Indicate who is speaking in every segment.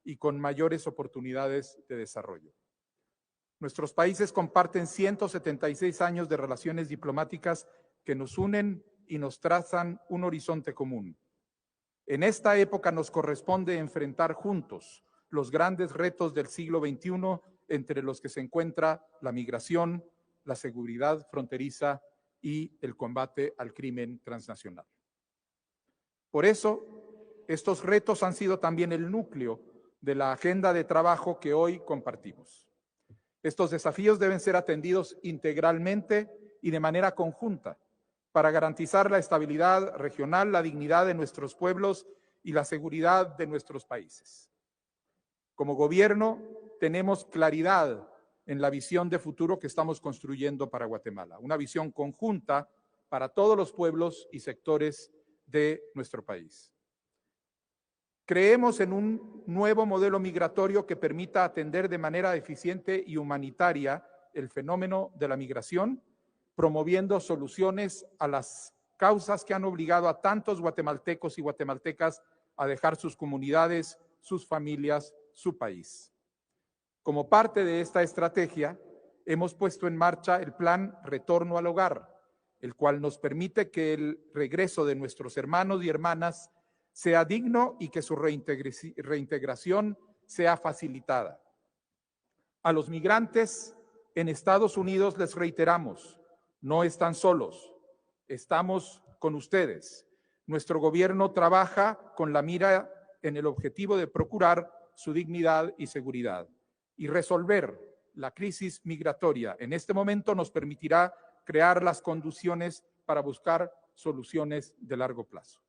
Speaker 1: y con mayores oportunidades de desarrollo. Nuestros países comparten 176 años de relaciones diplomáticas que nos unen y nos trazan un horizonte común. En esta época nos corresponde enfrentar juntos los grandes retos del siglo XXI, entre los que se encuentra la migración, la seguridad fronteriza y el combate al crimen transnacional. Por eso, estos retos han sido también el núcleo de la agenda de trabajo que hoy compartimos. Estos desafíos deben ser atendidos integralmente y de manera conjunta para garantizar la estabilidad regional, la dignidad de nuestros pueblos y la seguridad de nuestros países. Como gobierno, tenemos claridad en la visión de futuro que estamos construyendo para Guatemala, una visión conjunta para todos los pueblos y sectores de nuestro país. Creemos en un nuevo modelo migratorio que permita atender de manera eficiente y humanitaria el fenómeno de la migración, promoviendo soluciones a las causas que han obligado a tantos guatemaltecos y guatemaltecas a dejar sus comunidades, sus familias, su país. Como parte de esta estrategia, hemos puesto en marcha el plan Retorno al Hogar, el cual nos permite que el regreso de nuestros hermanos y hermanas sea digno y que su reintegración sea facilitada. A los migrantes en Estados Unidos les reiteramos, no están solos, estamos con ustedes. Nuestro gobierno trabaja con la mira en el objetivo de procurar su dignidad y seguridad. Y resolver la crisis migratoria en este momento nos permitirá crear las condiciones para buscar soluciones de largo plazo.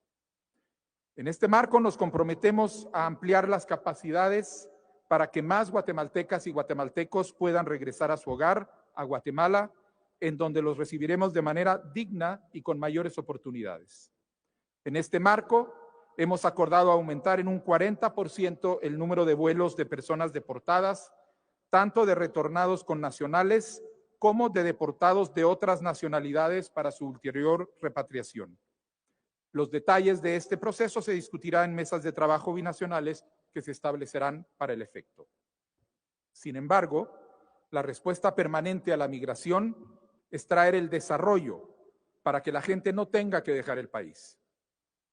Speaker 1: En este marco nos comprometemos a ampliar las capacidades para que más guatemaltecas y guatemaltecos puedan regresar a su hogar, a Guatemala, en donde los recibiremos de manera digna y con mayores oportunidades. En este marco, hemos acordado aumentar en un 40% el número de vuelos de personas deportadas, tanto de retornados con nacionales como de deportados de otras nacionalidades para su ulterior repatriación. Los detalles de este proceso se discutirán en mesas de trabajo binacionales que se establecerán para el efecto. Sin embargo, la respuesta permanente a la migración es traer el desarrollo para que la gente no tenga que dejar el país.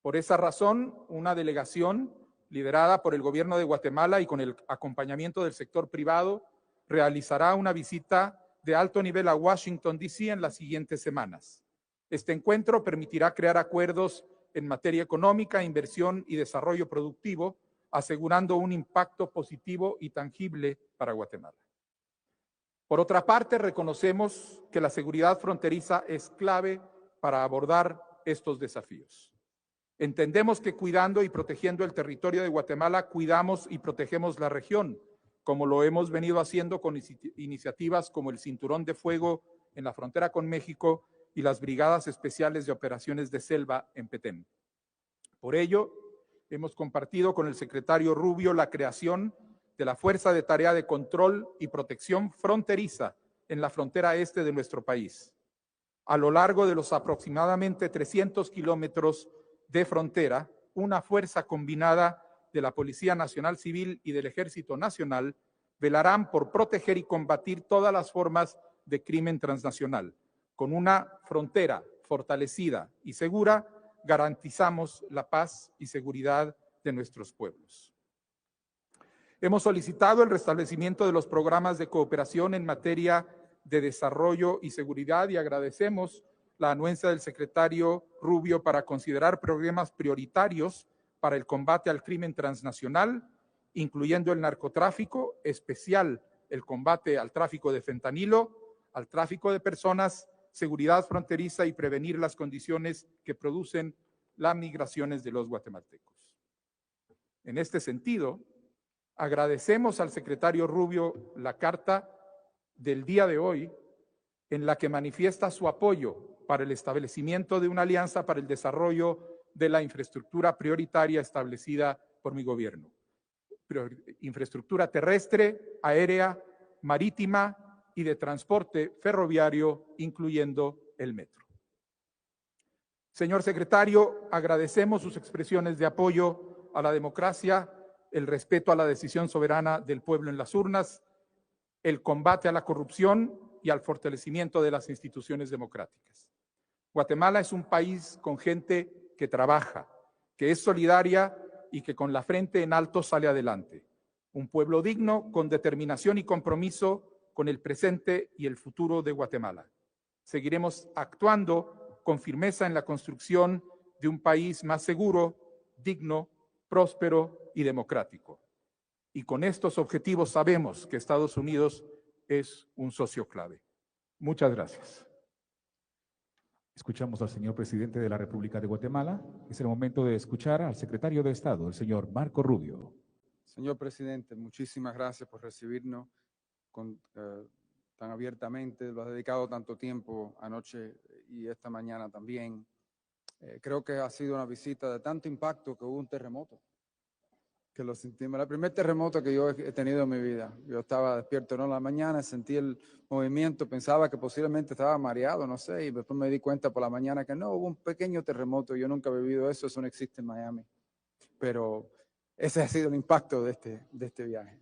Speaker 1: Por esa razón, una delegación liderada por el gobierno de Guatemala y con el acompañamiento del sector privado realizará una visita de alto nivel a Washington, D.C. en las siguientes semanas. Este encuentro permitirá crear acuerdos en materia económica, inversión y desarrollo productivo, asegurando un impacto positivo y tangible para Guatemala. Por otra parte, reconocemos que la seguridad fronteriza es clave para abordar estos desafíos. Entendemos que cuidando y protegiendo el territorio de Guatemala, cuidamos y protegemos la región, como lo hemos venido haciendo con iniciativas como el Cinturón de Fuego en la frontera con México y las Brigadas Especiales de Operaciones de Selva en Petén. Por ello, hemos compartido con el secretario Rubio la creación de la Fuerza de Tarea de Control y Protección Fronteriza en la frontera este de nuestro país. A lo largo de los aproximadamente 300 kilómetros de frontera, una fuerza combinada de la Policía Nacional Civil y del Ejército Nacional velarán por proteger y combatir todas las formas de crimen transnacional. Con una frontera fortalecida y segura, garantizamos la paz y seguridad de nuestros pueblos. Hemos solicitado el restablecimiento de los programas de cooperación en materia de desarrollo y seguridad y agradecemos la anuencia del secretario Rubio para considerar programas prioritarios para el combate al crimen transnacional, incluyendo el narcotráfico, especial el combate al tráfico de fentanilo, al tráfico de personas, seguridad fronteriza y prevenir las condiciones que producen las migraciones de los guatemaltecos. En este sentido, agradecemos al secretario Rubio la carta del día de hoy en la que manifiesta su apoyo para el establecimiento de una alianza para el desarrollo de la infraestructura prioritaria establecida por mi gobierno. Infraestructura terrestre, aérea, marítima y de transporte ferroviario, incluyendo el metro. Señor secretario, agradecemos sus expresiones de apoyo a la democracia el respeto a la decisión soberana del pueblo en las urnas, el combate a la corrupción y al fortalecimiento de las instituciones democráticas. Guatemala es un país con gente que trabaja, que es solidaria y que con la frente en alto sale adelante. Un pueblo digno, con determinación y compromiso con el presente y el futuro de Guatemala. Seguiremos actuando con firmeza en la construcción de un país más seguro, digno, próspero y democrático. Y con estos objetivos sabemos que Estados Unidos es un socio clave. Muchas gracias.
Speaker 2: Escuchamos al señor presidente de la República de Guatemala. Es el momento de escuchar al secretario de Estado, el señor Marco Rubio.
Speaker 3: Señor presidente, muchísimas gracias por recibirnos tan abiertamente. Lo has dedicado tanto tiempo anoche y esta mañana también. Creo que ha sido una visita de tanto impacto que hubo un terremoto. Que lo sentimos. El primer terremoto que yo he tenido en mi vida. Yo estaba despierto en la mañana, sentí el movimiento, pensaba que posiblemente estaba mareado, no sé, y después me di cuenta por la mañana que no, hubo un pequeño terremoto. Yo nunca he vivido eso, eso no existe en Miami. Pero ese ha sido el impacto de este viaje.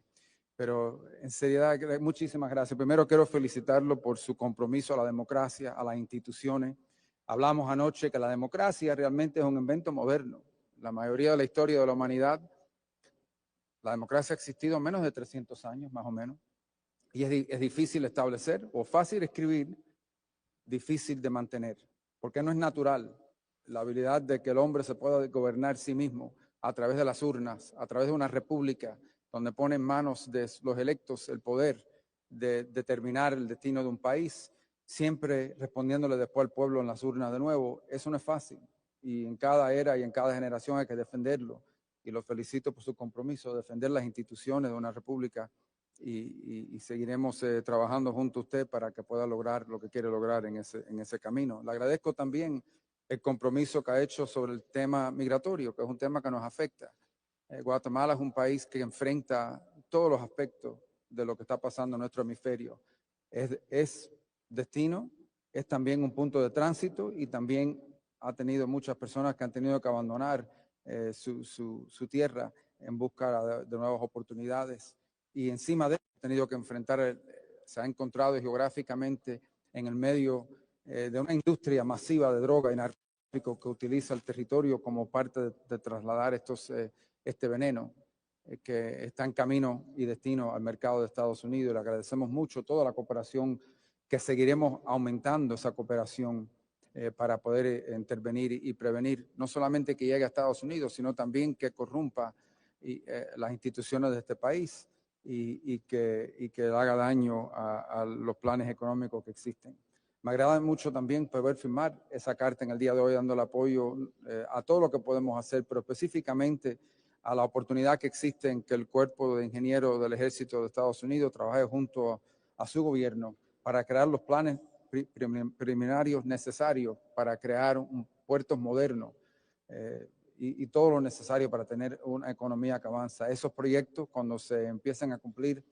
Speaker 3: Pero en seriedad, muchísimas gracias. Primero quiero felicitarlo por su compromiso a la democracia, a las instituciones. Hablamos anoche que la democracia realmente es un invento moderno. La mayoría de la historia de la humanidad, la democracia ha existido menos de 300 años, más o menos. Y es difícil establecer o fácil escribir, difícil de mantener. Porque no es natural la habilidad de que el hombre se pueda gobernar sí mismo a través de las urnas, a través de una república donde pone en manos de los electos el poder de determinar el destino de un país, siempre respondiéndole después al pueblo en las urnas de nuevo. Eso no es fácil y en cada era y en cada generación hay que defenderlo. Y lo felicito por su compromiso de defender las instituciones de una república y seguiremos trabajando junto a usted para que pueda lograr lo que quiere lograr en ese camino. Le agradezco también el compromiso que ha hecho sobre el tema migratorio, que es un tema que nos afecta. Guatemala es un país que enfrenta todos los aspectos de lo que está pasando en nuestro hemisferio. Es destino, es también un punto de tránsito y también ha tenido muchas personas que han tenido que abandonar su tierra en busca de nuevas oportunidades. Y encima de eso ha tenido que enfrentar, se ha encontrado geográficamente en el medio de una industria masiva de droga y narcóticos que utiliza el territorio como parte de trasladar este veneno que está en camino y destino al mercado de Estados Unidos. Le agradecemos mucho toda la cooperación, que seguiremos aumentando esa cooperación para poder intervenir y prevenir, no solamente que llegue a Estados Unidos, sino también que corrompa las instituciones de este país y que haga daño a los planes económicos que existen. Me agrada mucho también poder firmar esa carta en el día de hoy, dando el apoyo a todo lo que podemos hacer, pero específicamente a la oportunidad que existe en que el Cuerpo de Ingenieros del Ejército de Estados Unidos trabaje junto a su gobierno para crear los planes preliminarios necesarios para crear puertos modernos y todo lo necesario para tener una economía que avanza. Esos proyectos, cuando se empiecen a cumplir,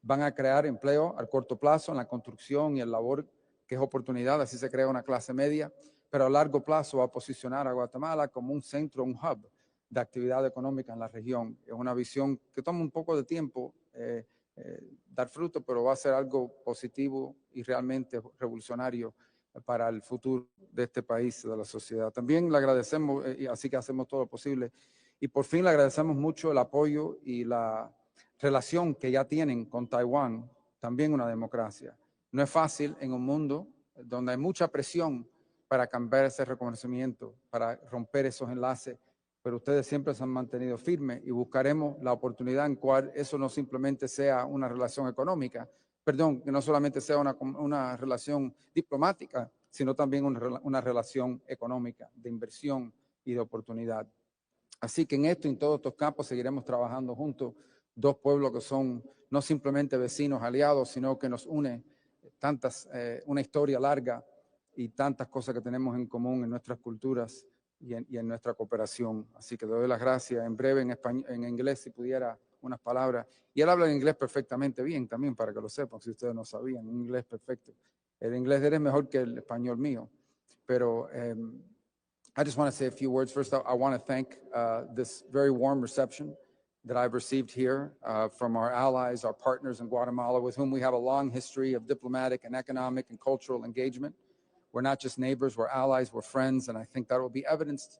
Speaker 3: van a crear empleo a corto plazo en la construcción y el labor, que es oportunidad, así se crea una clase media, pero a largo plazo va a posicionar a Guatemala como un centro, un hub de actividad económica en la región. Es una visión que toma un poco de tiempo dar fruto, pero va a ser algo positivo y realmente revolucionario para el futuro de este país, de la sociedad. También le agradecemos, y así que hacemos todo lo posible, y por fin le agradecemos mucho el apoyo y la relación que ya tienen con Taiwán, también una democracia. No es fácil en un mundo donde hay mucha presión para cambiar ese reconocimiento, para romper esos enlaces, pero ustedes siempre se han mantenido firmes y buscaremos la oportunidad en cual eso no simplemente sea una relación económica, perdón, que no solamente sea una relación diplomática, sino también una relación económica, de inversión y de oportunidad. Así que en esto y en todos estos campos seguiremos trabajando juntos, dos pueblos que son no simplemente vecinos, aliados, sino que nos une una historia larga y tantas cosas que tenemos en común en nuestras culturas y en nuestra cooperación. Así que le doy las gracias. En breve, en inglés, si pudiera, unas palabras. Y él habla en inglés perfectamente bien también, para que lo sepan, si ustedes no sabían, un inglés perfecto. El inglés de él es mejor que el español mío. Pero I just want to say a few words. First, I want to thank this very warm reception that I've received here from our allies, our partners in Guatemala, with whom we have a long history of diplomatic and economic and cultural engagement. We're not just neighbors, we're allies, we're friends, and I think that will be evidenced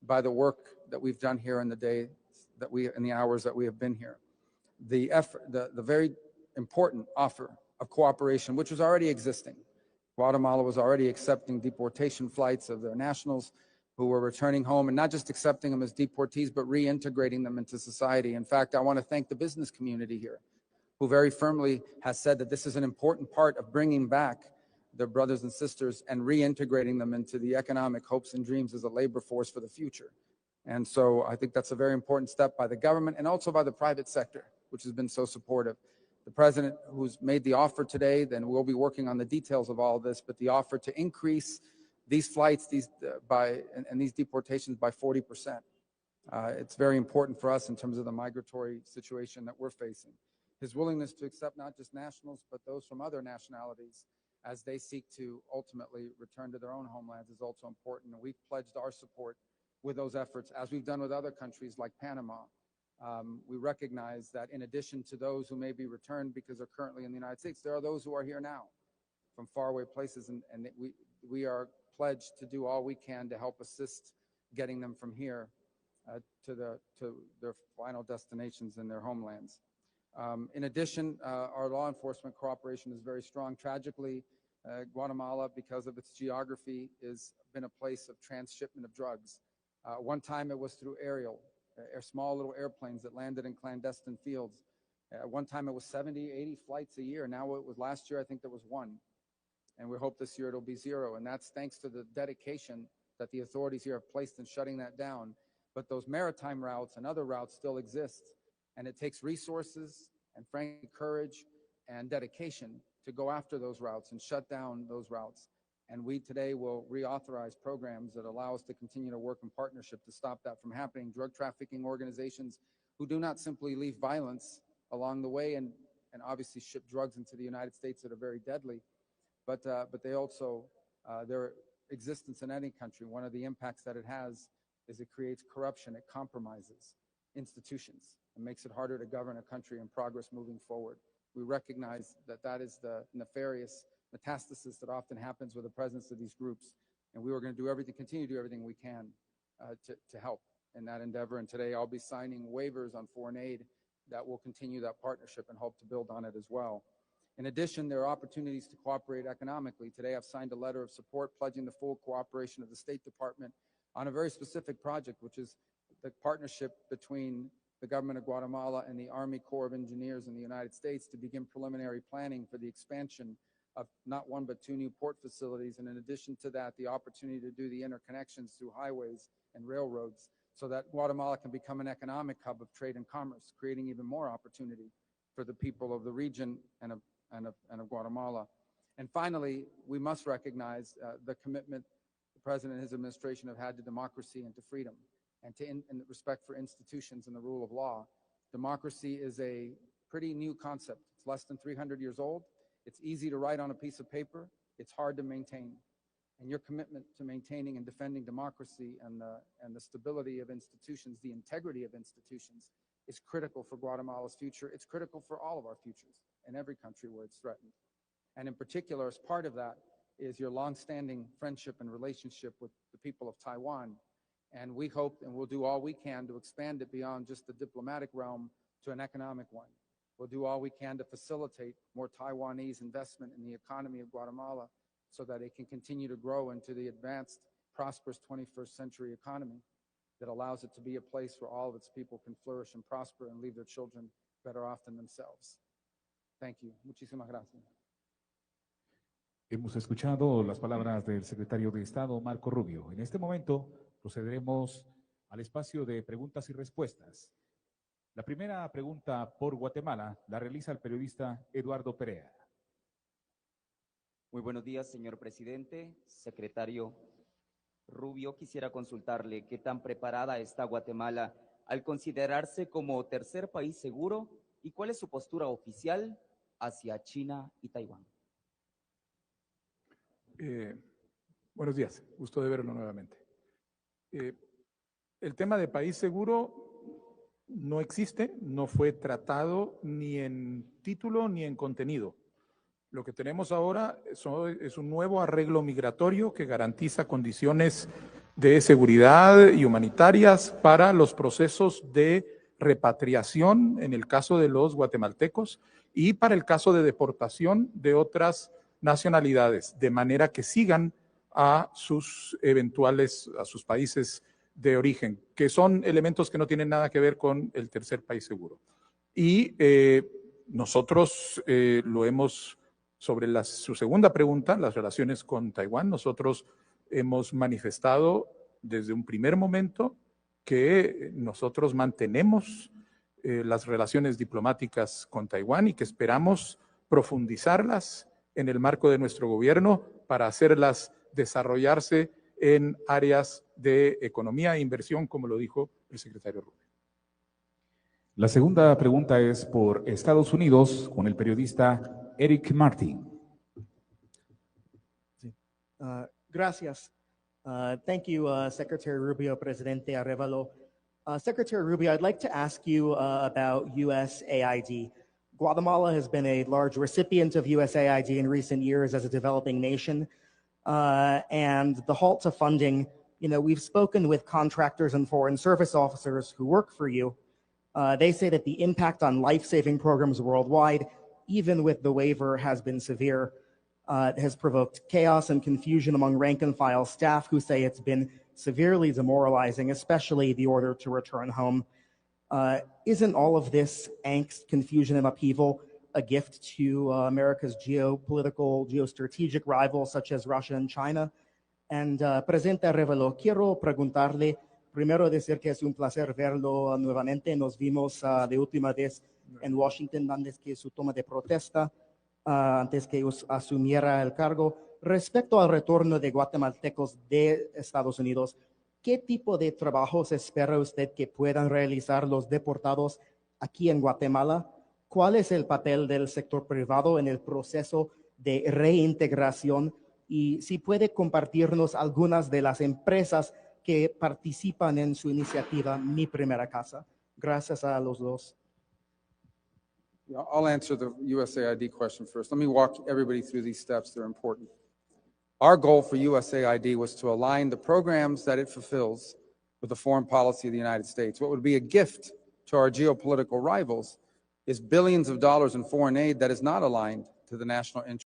Speaker 3: by the work that we've done here in the hours that we have been here. The very important offer of cooperation, which was already existing. Guatemala was already accepting deportation flights of their nationals who were returning home, and not just accepting them as deportees, but reintegrating them into society. In fact, I want to thank the business community here, who very firmly has said that this is an important part of bringing back their brothers and sisters and reintegrating them into the economic hopes and dreams as a labor force for the future. And so I think that's a very important step by the government and also by the private sector, which has been so supportive. The president, who's made the offer today, then we'll be working on the details of all of this, but the offer to increase these flights, these deportations by 40%. It's very important for us in terms of the migratory situation that we're facing. His willingness to accept not just nationals, but those from other nationalities as they seek to ultimately return to their own homelands is also important. And we've pledged our support with those efforts, as we've done with other countries like Panama. We recognize that in addition to those who may be returned because they're currently in the United States, there are those who are here now from faraway places, and we are pledged to do all we can to help assist getting them from here to their final destinations in their homelands. In addition, our law enforcement cooperation is very strong. Tragically, Guatemala, because of its geography, has been a place of transshipment of drugs. One time it was through small little airplanes that landed in clandestine fields. One time it was 70, 80 flights a year. Now it was last year, I think there was one. And we hope this year it'll be zero. And that's thanks to the dedication that the authorities here have placed in shutting that down. But those maritime routes and other routes still exist. And it takes resources and frankly courage and dedication to go after those routes and shut down those routes. And we today will reauthorize programs that allow us to continue to work in partnership to stop that from happening. Drug trafficking organizations who do not simply leave violence along the way and obviously ship drugs into the United States that are very deadly, but they also, their existence in any country, one of the impacts that it has is it creates corruption. It compromises institutions and makes it harder to govern a country and progress moving forward. We recognize that that is the nefarious metastasis that often happens with the presence of these groups. And we are going to do everything, continue to do everything we can to help in that endeavor. And today I'll be signing waivers on foreign aid that will continue that partnership and hope to build on it as well. In addition, there are opportunities to cooperate economically. Today I've signed a letter of support pledging the full cooperation of the State Department on a very specific project, which is the partnership between the government of Guatemala and the Army Corps of Engineers in the United States to begin preliminary planning for the expansion of not one but 2 new port facilities, and in addition to that, the opportunity to do the interconnections through highways and railroads so that Guatemala can become an economic hub of trade and commerce, creating even more opportunity for the people of the region and of Guatemala. And finally, we must recognize the commitment the President and his administration have had to democracy and to freedom and to respect for institutions and the rule of law. Democracy is a pretty new concept. It's less than 300 years old. It's easy to write on a piece of paper. It's hard to maintain. And your commitment to maintaining and defending democracy and the stability of institutions, the integrity of institutions, is critical for Guatemala's future. It's critical for all of our futures in every country where it's threatened. And in particular, as part of that, is your longstanding friendship and relationship with the people of Taiwan. And we hope and we'll do all we can to expand it beyond just the diplomatic realm to an economic one. We'll do all we can to facilitate more Taiwanese investment in the economy of Guatemala so that it can continue to grow into the advanced, prosperous 21st century economy that allows it to be a place where all of its people can flourish and prosper and leave their children better off than themselves. Thank you. Muchísimas gracias.
Speaker 2: Hemos escuchado las palabras del secretario de Estado, Marco Rubio. En este momento procederemos al espacio de preguntas y respuestas. La primera pregunta por Guatemala la realiza el periodista Eduardo Perea.
Speaker 4: Muy buenos días, señor presidente. Secretario Rubio, quisiera consultarle qué tan preparada está Guatemala al considerarse como tercer país seguro y cuál es su postura oficial hacia China y Taiwán.
Speaker 1: Buenos días, gusto de verlo nuevamente. El tema de país seguro no existe, no fue tratado ni en título ni en contenido. Lo que tenemos ahora es un nuevo arreglo migratorio que garantiza condiciones de seguridad y humanitarias para los procesos de repatriación en el caso de los guatemaltecos y para el caso de deportación de otras nacionalidades, de manera que sigan a sus países de origen, que son elementos que no tienen nada que ver con el tercer país seguro. Y nosotros lo hemos, sobre su segunda pregunta, las relaciones con Taiwán, nosotros hemos manifestado desde un primer momento que nosotros mantenemos las relaciones diplomáticas con Taiwán y que esperamos profundizarlas en el marco de nuestro gobierno para hacerlas desarrollarse en áreas de economía e inversión, como lo dijo el secretario Rubio.
Speaker 2: La segunda pregunta es por Estados Unidos con el periodista Eric Martin.
Speaker 5: Sí. Gracias. Thank you, Secretary Rubio, Presidente Arevalo. Secretary Rubio, I'd like to ask you about USAID. Guatemala has been a large recipient of USAID in recent years as a developing nation. And the halt to funding, we've spoken with contractors and foreign service officers who work for you. They say that the impact on life-saving programs worldwide, even with the waiver, has been severe. It has provoked chaos and confusion among rank-and-file staff who say it's been severely demoralizing, especially the order to return home. Isn't all of this angst, confusion, and upheaval a gift to America's geopolitical, geostrategic rivals such as Russia and China? And Presidente Arevalo, quiero preguntarle, primero decir que es un placer verlo nuevamente. Nos vimos de última vez en Washington antes que su toma de protesta, antes que asumiera el cargo. Respecto al retorno de guatemaltecos de Estados Unidos, ¿qué tipo de trabajos espera usted que puedan realizar los deportados aquí en Guatemala? ¿Cuál es el papel del sector privado en el proceso de reintegración? Y si puede compartirnos algunas de las empresas que participan en su iniciativa Mi Primera Casa. Gracias a los dos.
Speaker 3: Yeah, I'll answer the USAID question first. Let me walk everybody through these steps. They're important. Our goal for USAID was to align the programs that it fulfills with the foreign policy of the United States. What would be a gift to our geopolitical rivals is billions of dollars in foreign aid that is not aligned to the national interest.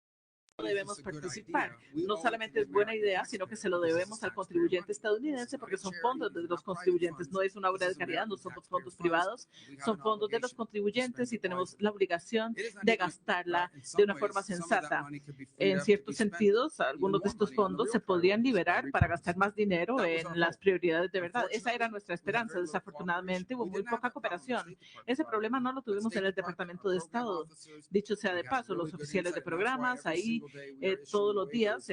Speaker 6: Debemos participar. No solamente es buena idea, sino que se lo debemos al contribuyente estadounidense porque son fondos de los contribuyentes. No es una obra de caridad, no somos fondos privados, son fondos de los contribuyentes y tenemos la obligación de gastarla de una forma sensata. En ciertos sentidos, algunos de estos fondos se podrían liberar para gastar más dinero en las prioridades de verdad. Esa era nuestra esperanza. Desafortunadamente, hubo muy poca cooperación. Ese problema no lo tuvimos en el Departamento de Estado. Dicho sea de paso, los oficiales de programas, ahí todos los días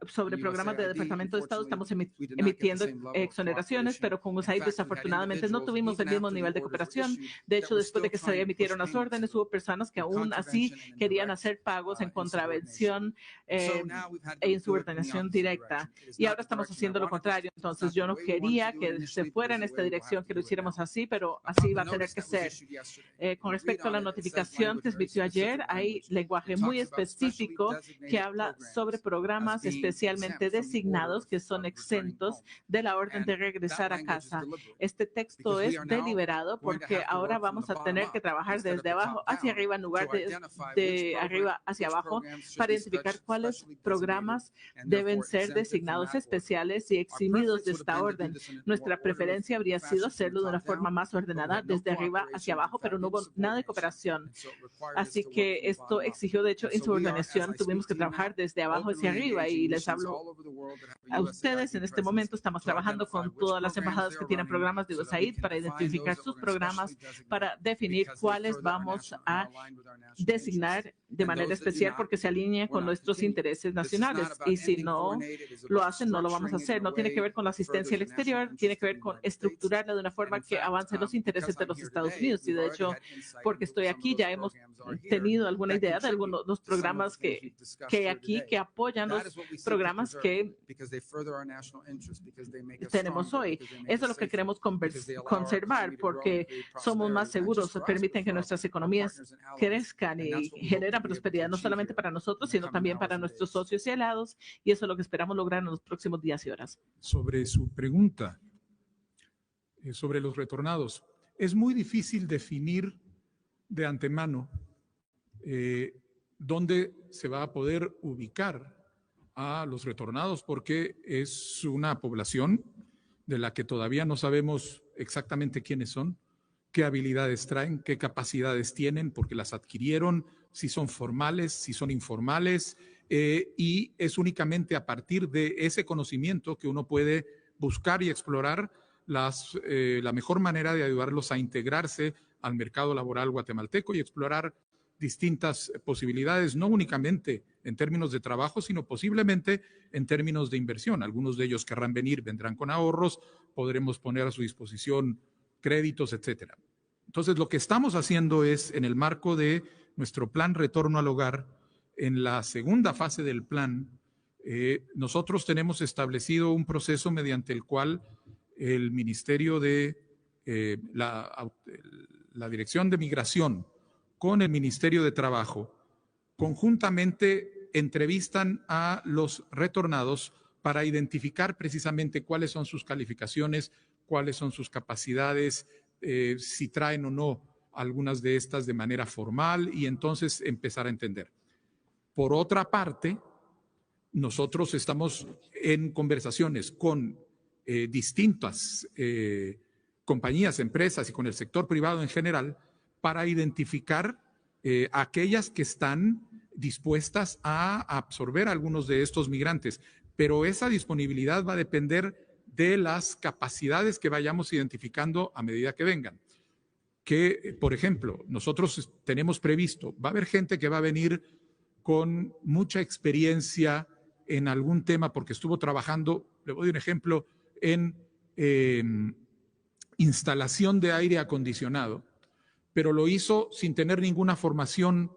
Speaker 6: sobre programas de Departamento de Estado estamos emitiendo exoneraciones, pero con USAID desafortunadamente no tuvimos el mismo nivel de cooperación. De hecho, después de que se emitieron las órdenes, hubo personas que aún así querían hacer pagos en contravención e insubordinación directa. Y ahora estamos haciendo lo contrario. Entonces, yo no quería que se fuera en esta dirección, que lo hiciéramos así, pero así va a tener que ser. Con respecto a la notificación que se emitió ayer, hay lenguaje muy específico que habla sobre programas especialmente designados que son exentos de la orden de regresar a casa. Este texto es deliberado porque ahora vamos a tener que trabajar desde abajo hacia arriba en lugar de arriba hacia abajo para identificar cuáles programas deben ser designados especiales y eximidos de esta orden. Nuestra preferencia habría sido hacerlo de una forma más ordenada desde arriba hacia abajo, pero no hubo nada de cooperación. Así que esto exigió, de hecho, insubordinación. Tuvimos que trabajar desde abajo hacia arriba y les hablo a ustedes. En este momento estamos trabajando con todas las embajadas que tienen programas de USAID para identificar sus programas, para definir cuáles vamos a designar de manera especial porque se alineen con nuestros intereses nacionales. Y si no lo hacen, no lo vamos a hacer. No tiene que ver con la asistencia al exterior, tiene que ver con estructurarla de una forma que avance los intereses de los Estados Unidos. Y de hecho, porque estoy aquí, ya hemos tenido alguna idea de algunos de los programas programas que hay aquí que apoyan los programas que tenemos hoy. Eso es lo que queremos conservar porque somos más seguros, permiten que nuestras economías crezcan y generan prosperidad no solamente para nosotros, sino también para nuestros socios y aliados, y eso es lo que esperamos lograr en los próximos días y horas.
Speaker 1: Sobre su pregunta sobre los retornados, es muy difícil definir de antemano dónde se va a poder ubicar a los retornados, porque es una población de la que todavía no sabemos exactamente quiénes son, qué habilidades traen, qué capacidades tienen, porque las adquirieron, si son formales, si son informales, y es únicamente a partir de ese conocimiento que uno puede buscar y explorar la mejor manera de ayudarlos a integrarse al mercado laboral guatemalteco y explorar distintas posibilidades, no únicamente en términos de trabajo, sino posiblemente en términos de inversión. Algunos de ellos querrán venir, vendrán con ahorros, podremos poner a su disposición créditos, etcétera. Entonces, lo que estamos haciendo es, en el marco de nuestro plan Retorno al Hogar, en la segunda fase del plan, nosotros tenemos establecido un proceso mediante el cual el Ministerio de la Dirección de Migración con el Ministerio de Trabajo conjuntamente entrevistan a los retornados para identificar precisamente cuáles son sus calificaciones, cuáles son sus capacidades, si traen o no algunas de estas de manera formal y entonces empezar a entender. Por otra parte, nosotros estamos en conversaciones con distintas compañías, empresas y con el sector privado en general para identificar aquellas que están dispuestas a absorber a algunos de estos migrantes. Pero esa disponibilidad va a depender de las capacidades que vayamos identificando a medida que vengan. Que, por ejemplo, nosotros tenemos previsto, va a haber gente que va a venir con mucha experiencia en algún tema porque estuvo trabajando, le voy a dar un ejemplo, en instalación de aire acondicionado, pero lo hizo sin tener ninguna formación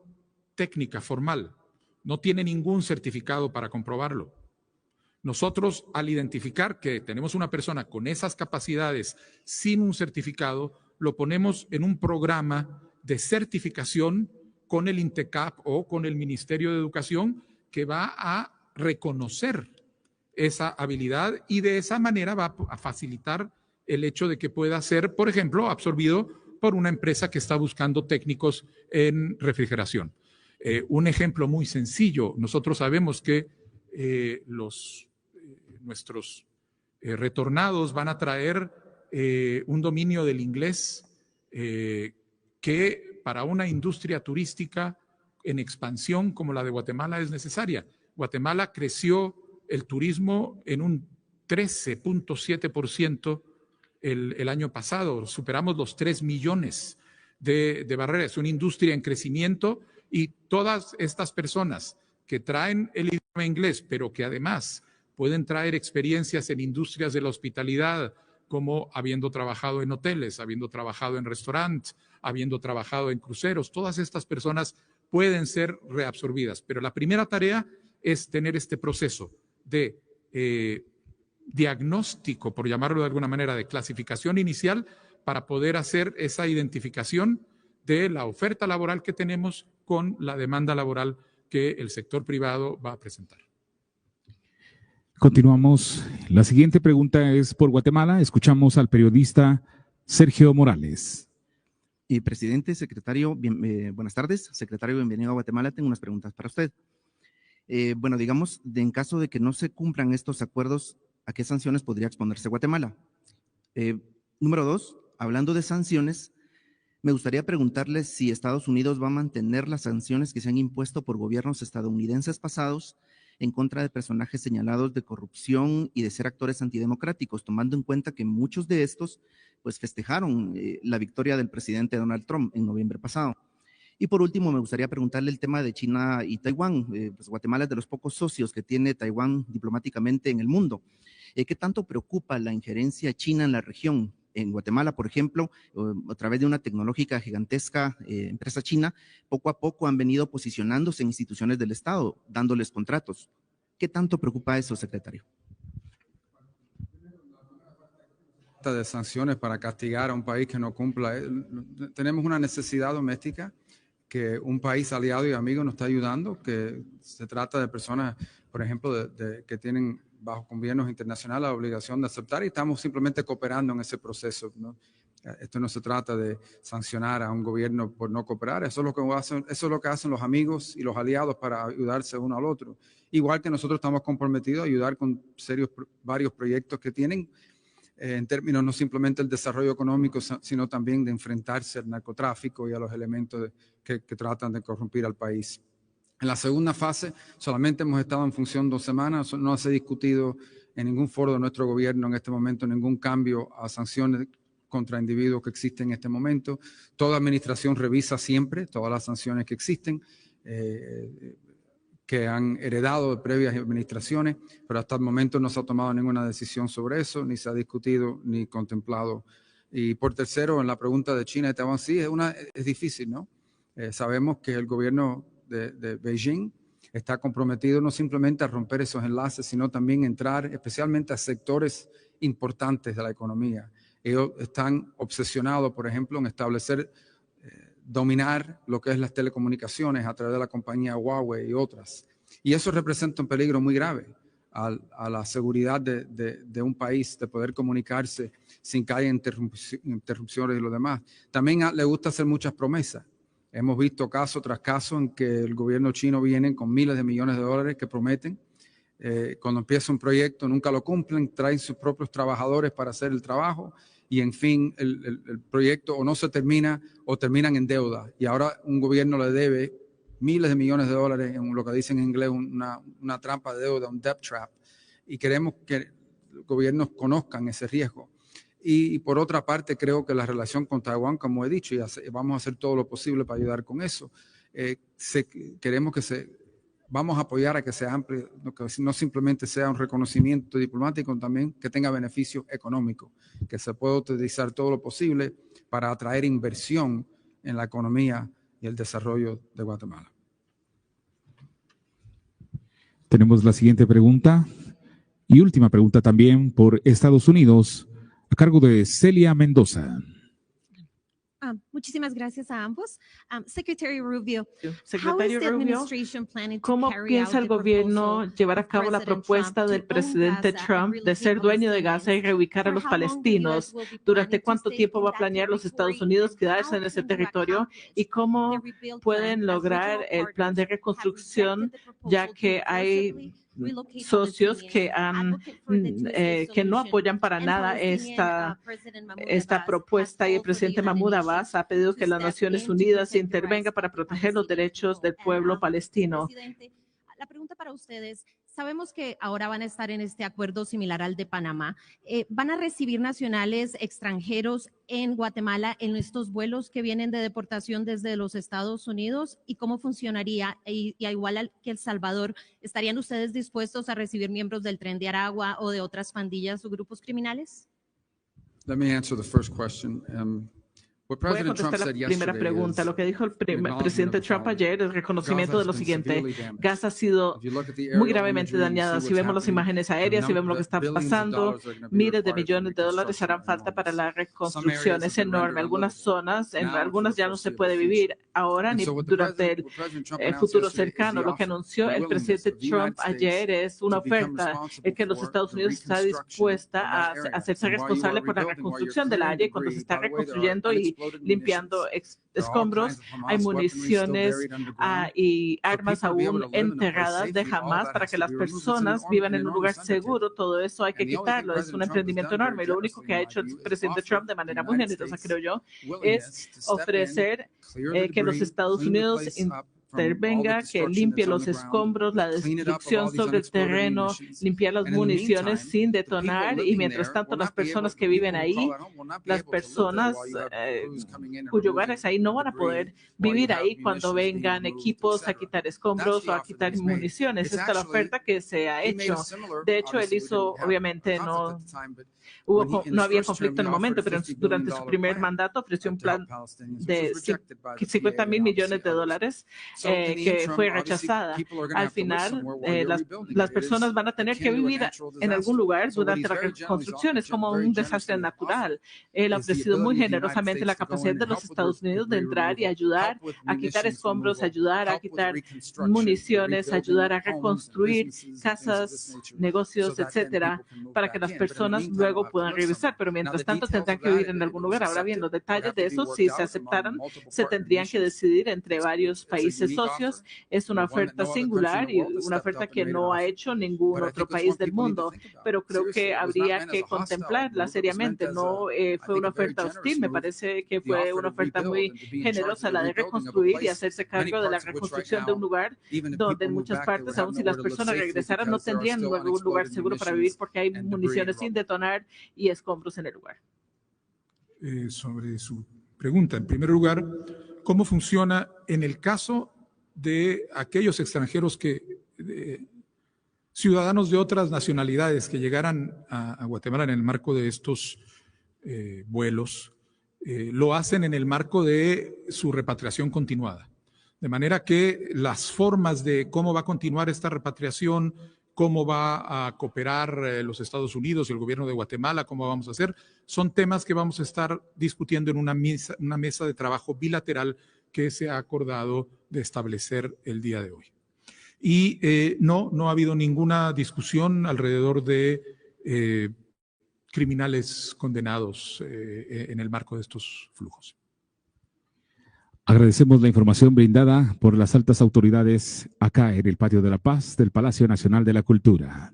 Speaker 1: técnica formal. No tiene ningún certificado para comprobarlo. Nosotros, al identificar que tenemos una persona con esas capacidades sin un certificado, lo ponemos en un programa de certificación con el INTECAP o con el Ministerio de Educación que va a reconocer esa habilidad y de esa manera va a facilitar el hecho de que pueda ser, por ejemplo, absorbido por una empresa que está buscando técnicos en refrigeración. Un ejemplo muy sencillo, nosotros sabemos que nuestros retornados van a traer un dominio del inglés que para una industria turística en expansión como la de Guatemala es necesaria. Guatemala creció el turismo en un 13.7% el año pasado, superamos los 3 millones de barreras, es una industria en crecimiento y todas estas personas que traen el idioma inglés, pero que además pueden traer experiencias en industrias de la hospitalidad, como habiendo trabajado en hoteles, habiendo trabajado en restaurantes, habiendo trabajado en cruceros, todas estas personas pueden ser reabsorbidas, pero la primera tarea es tener este proceso de diagnóstico, por llamarlo de alguna manera, de clasificación inicial para poder hacer esa identificación de la oferta laboral que tenemos con la demanda laboral que el sector privado va a presentar.
Speaker 2: Continuamos. La siguiente pregunta es por Guatemala. Escuchamos al periodista Sergio Morales.
Speaker 7: Presidente, secretario, buenas tardes. Secretario, bienvenido a Guatemala. Tengo unas preguntas para usted. Bueno, digamos, en caso de que no se cumplan estos acuerdos, ¿a qué sanciones podría exponerse Guatemala? Número 2, hablando de sanciones, me gustaría preguntarle si Estados Unidos va a mantener las sanciones que se han impuesto por gobiernos estadounidenses pasados en contra de personajes señalados de corrupción y de ser actores antidemocráticos, tomando en cuenta que muchos de estos pues festejaron la victoria del presidente Donald Trump en noviembre pasado. Y por último, me gustaría preguntarle el tema de China y Taiwán. Pues Guatemala es de los pocos socios que tiene Taiwán diplomáticamente en el mundo. ¿Qué tanto preocupa la injerencia china en la región? en Guatemala, por ejemplo, a través de una tecnológica gigantesca empresa china, poco a poco han venido posicionándose en instituciones del Estado, dándoles contratos. ¿Qué tanto preocupa eso, secretario?
Speaker 3: De sanciones para castigar a un país que no cumpla. Tenemos una necesidad doméstica que un país aliado y amigo nos está ayudando, que se trata de personas, por ejemplo, que tienen bajo gobiernos internacionales la obligación de aceptar y estamos simplemente cooperando en ese proceso, ¿no? Esto no se trata de sancionar a un gobierno por no cooperar, eso es lo que hacen los amigos y los aliados para ayudarse uno al otro. Igual que nosotros estamos comprometidos a ayudar con varios proyectos que tienen en términos no simplemente del desarrollo económico, sino también de enfrentarse al narcotráfico y a los elementos que tratan de corrompir al país. En la segunda fase solamente hemos estado en función 2 semanas, no se ha discutido en ningún foro de nuestro gobierno en este momento ningún cambio a sanciones contra individuos que existen en este momento. Toda administración revisa siempre todas las sanciones que existen, que han heredado de previas administraciones, pero hasta el momento no se ha tomado ninguna decisión sobre eso, ni se ha discutido ni contemplado. Y por tercero, en la pregunta de China y Taiwán, sí, es difícil, ¿no? Sabemos que el gobierno de Beijing está comprometido no simplemente a romper esos enlaces, sino también entrar especialmente a sectores importantes de la economía. Ellos están obsesionados, por ejemplo, en establecer dominar lo que es las telecomunicaciones a través de la compañía Huawei y otras. Y eso representa un peligro muy grave a la seguridad de un país, de poder comunicarse sin que haya interrupciones y lo demás. También le gusta hacer muchas promesas. Hemos visto caso tras caso en que el gobierno chino viene con miles de millones de dólares que prometen. Cuando empieza un proyecto nunca lo cumplen, traen sus propios trabajadores para hacer el trabajo. Y en fin, el proyecto o no se termina o terminan en deuda. Y ahora un gobierno le debe miles de millones de dólares en lo que dicen en inglés una trampa de deuda, un debt trap. Y queremos que los gobiernos conozcan ese riesgo. Y por otra parte, creo que la relación con Taiwán, como he dicho, y vamos a hacer todo lo posible para ayudar con eso. Vamos a apoyar a que sea amplio, que no simplemente sea un reconocimiento diplomático, también que tenga beneficio económico, que se pueda utilizar todo lo posible para atraer inversión en la economía y el desarrollo de Guatemala.
Speaker 2: Tenemos la siguiente pregunta y última pregunta también por Estados Unidos, a cargo de Celia Mendoza.
Speaker 8: Muchísimas gracias a ambos. Secretary Rubio,
Speaker 6: Secretario Rubio, ¿cómo piensa el gobierno llevar a cabo la propuesta del presidente Trump de ser dueño de Gaza y reubicar a los palestinos? ¿Durante cuánto tiempo va a planear los Estados Unidos quedarse en ese territorio? ¿Y cómo pueden lograr el plan de reconstrucción, ya que hay socios que no apoyan para nada esta propuesta, y el presidente Mahmoud Abbas ha pedido que las Naciones Unidas intervenga para proteger los derechos del pueblo palestino?
Speaker 8: La pregunta para ustedes, sabemos que ahora van a estar en este acuerdo similar al de Panamá. ¿Van a recibir nacionales extranjeros en Guatemala en estos vuelos que vienen de deportación desde los Estados Unidos? ¿Y cómo funcionaría? Y igual que El Salvador, ¿estarían ustedes dispuestos a recibir miembros del Tren de Aragua o de otras pandillas o grupos criminales?
Speaker 3: Let me answer the first question.
Speaker 6: Voy a contestar la primera pregunta. Lo que dijo el presidente Trump ayer es el reconocimiento de lo siguiente. Gaza ha sido muy gravemente dañada. Si vemos las imágenes aéreas, si vemos lo que está pasando, miles de millones de dólares harán falta para la reconstrucción. Es enorme. Algunas zonas, en algunas ya no se puede vivir ahora ni durante el futuro cercano. Lo que anunció el presidente Trump ayer es una oferta en que los Estados Unidos está dispuesta a hacerse responsable por la reconstrucción del área, y cuando se está reconstruyendo y limpiando escombros, hay municiones y armas aún enterradas de Hamas para que las personas vivan en un lugar seguro. Todo eso hay que quitarlo. Es un emprendimiento enorme. Y lo único que ha hecho el presidente Trump de manera muy generosa, creo yo, es ofrecer que los Estados Unidos intervenga, que limpie los escombros, la destrucción sobre el terreno, limpiar las municiones sin detonar, y mientras tanto las personas que viven ahí, las personas cuyo hogar es ahí, no van a poder vivir ahí cuando vengan equipos a quitar escombros o a quitar municiones. Esta es la oferta que se ha hecho. De hecho, él hizo, obviamente no había conflicto en el momento, pero durante su primer mandato ofreció un plan de $50 mil millones que fue rechazada. Al final, las personas van a tener que vivir en algún lugar durante la reconstrucción. Es como un desastre natural. Él ha ofrecido muy generosamente la capacidad de los Estados Unidos de entrar y ayudar a quitar escombros, ayudar a quitar municiones, ayudar a reconstruir casas, negocios, etcétera, para que las personas luego puedan regresar, pero mientras tanto tendrán que vivir en algún lugar. Ahora bien, los detalles de eso, si se aceptaran, se tendrían que decidir entre varios países socios. Es una oferta singular y una oferta que no ha hecho ningún otro país del mundo, pero creo que habría que contemplarla seriamente. No fue una oferta hostil, me parece que fue una oferta muy generosa, la de reconstruir y hacerse cargo de la reconstrucción de un lugar donde en muchas partes, aun si las personas regresaran, no tendrían luego un lugar seguro para vivir porque hay municiones sin detonar y escombros en el lugar.
Speaker 1: Sobre su pregunta, en primer lugar, ¿cómo funciona en el caso de aquellos extranjeros ciudadanos de otras nacionalidades que llegaran a Guatemala en el marco de estos vuelos? Lo hacen en el marco de su repatriación continuada. De manera que las formas de cómo va a continuar esta repatriación, cómo va a cooperar los Estados Unidos y el gobierno de Guatemala, cómo vamos a hacer, son temas que vamos a estar discutiendo en una mesa de trabajo bilateral que se ha acordado de establecer el día de hoy. Y no ha habido ninguna discusión alrededor de criminales condenados en el marco de estos flujos.
Speaker 2: Agradecemos la información brindada por las altas autoridades acá en el Patio de la Paz del Palacio Nacional de la Cultura.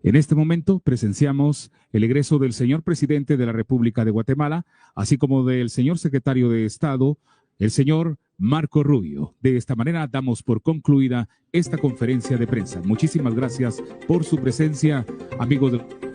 Speaker 2: En este momento presenciamos el egreso del señor presidente de la República de Guatemala, así como del señor secretario de Estado, el señor Marco Rubio. De esta manera damos por concluida esta conferencia de prensa. Muchísimas gracias por su presencia, amigos de